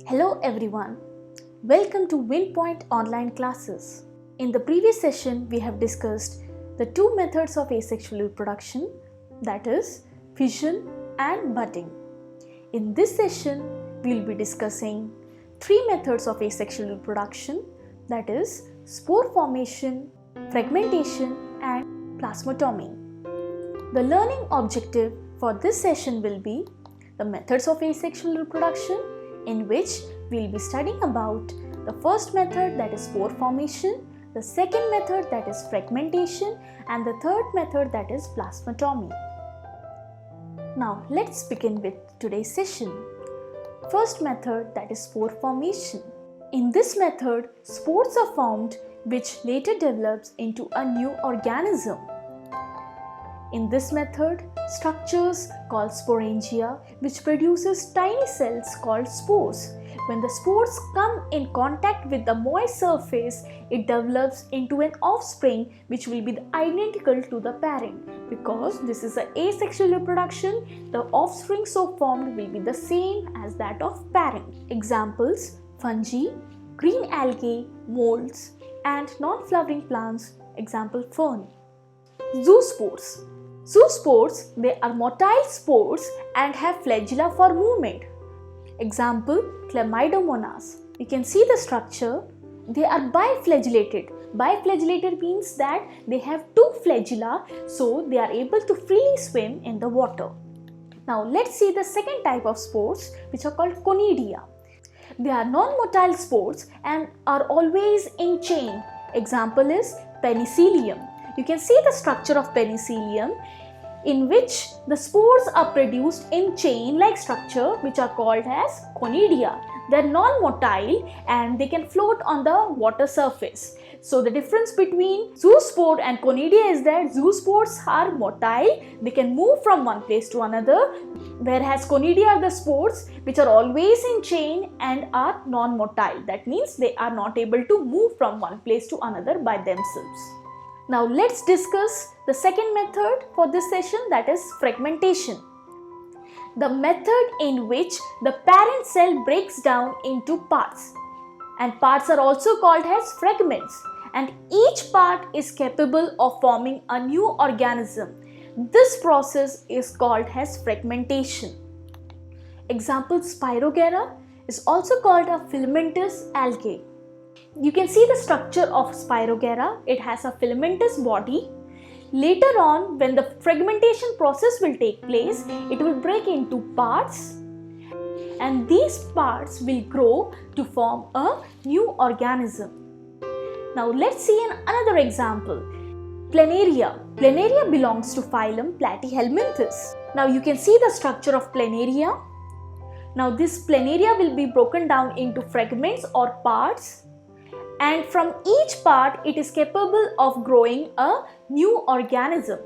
Hello everyone, welcome to WinPoint online classes. In the previous session, we have discussed the two methods of asexual reproduction, that is fission and budding. In this session, we will be discussing three methods of asexual reproduction, that is spore formation, fragmentation and plasmotomy. The learning objective for this session will be the methods of asexual reproduction, in which we will be studying about the first method, that is spore formation, the second method, that is fragmentation, and the third method, that is plasmotomy. Now let's begin with today's session. First method, that is spore formation. In this method, spores are formed which later develops into a new organism. In this method, structures called sporangia which produces tiny cells called spores. When the spores come in contact with the moist surface, it develops into an offspring which will be identical to the parent. Because this is an asexual reproduction, the offspring so formed will be the same as that of parent. Examples: fungi, green algae, molds, and non-flowering plants, example fern. Zoospores. Zoospores, they are motile spores and have flagella for movement. Example, Chlamydomonas. You can see the structure. They are biflagellated. Biflagellated means that they have two flagella, so they are able to freely swim in the water. Now let's see the second type of spores, which are called conidia. They are non-motile spores and are always in chain. Example is penicillium. You can see the structure of penicillium, in which the spores are produced in chain-like structure, which are called as conidia. They are non-motile and they can float on the water surface. So the difference between zoospore and conidia is that zoospores are motile, they can move from one place to another, whereas conidia are the spores which are always in chain and are non-motile. That means they are not able to move from one place to another by themselves. Now let's discuss the second method for this session, that is fragmentation. The method in which the parent cell breaks down into parts, and parts are also called as fragments, and each part is capable of forming a new organism. This process is called as fragmentation. Example, Spirogera is also called a filamentous algae. You can see the structure of Spirogera. It has a filamentous body. Later on, when the fragmentation process will take place, it will break into parts, and these parts will grow to form a new organism. Now let's see another example. Planaria. Planaria belongs to phylum Platyhelminthes. Now you can see the structure of Planaria. Now this Planaria will be broken down into fragments or parts, and from each part it is capable of growing a new organism.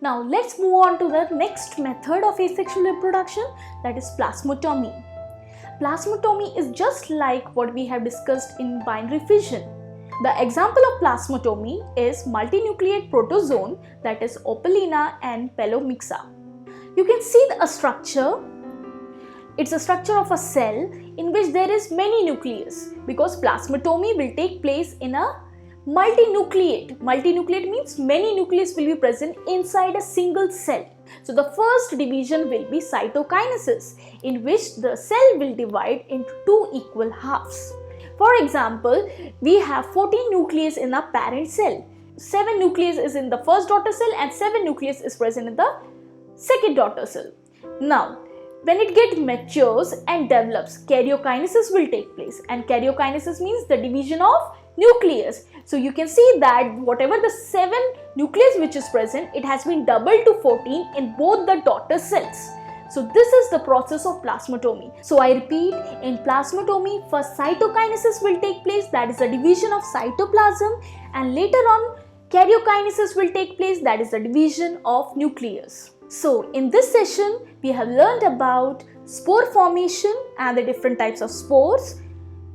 Now let's move on to the next method of asexual reproduction, that is plasmotomy. Plasmotomy is just like what we have discussed in binary fission. The example of plasmotomy is multinucleate protozoan, that is Opalina and Pelomyxa. You can see a structure. It's a structure of a cell in which there is many nucleus, because plasmotomy will take place in a multinucleate. Multinucleate means many nucleus will be present inside a single cell. So the first division will be cytokinesis, in which the cell will divide into two equal halves. For example, we have 14 nucleus in a parent cell. 7 nucleus is in the first daughter cell and 7 nucleus is present in the second daughter cell. Now, when it matures and develops, karyokinesis will take place, and karyokinesis means the division of nucleus. So you can see that whatever the 7 nucleus which is present, it has been doubled to 14 in both the daughter cells. So this is the process of plasmotomy. So I repeat, in plasmotomy, first cytokinesis will take place, that is the division of cytoplasm, and later on karyokinesis will take place, that is the division of nucleus. So in this session, we have learned about spore formation and the different types of spores,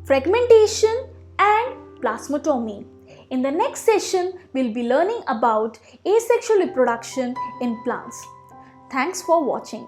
fragmentation and plasmotomy. In the next session, we'll be learning about asexual reproduction in plants. Thanks for watching.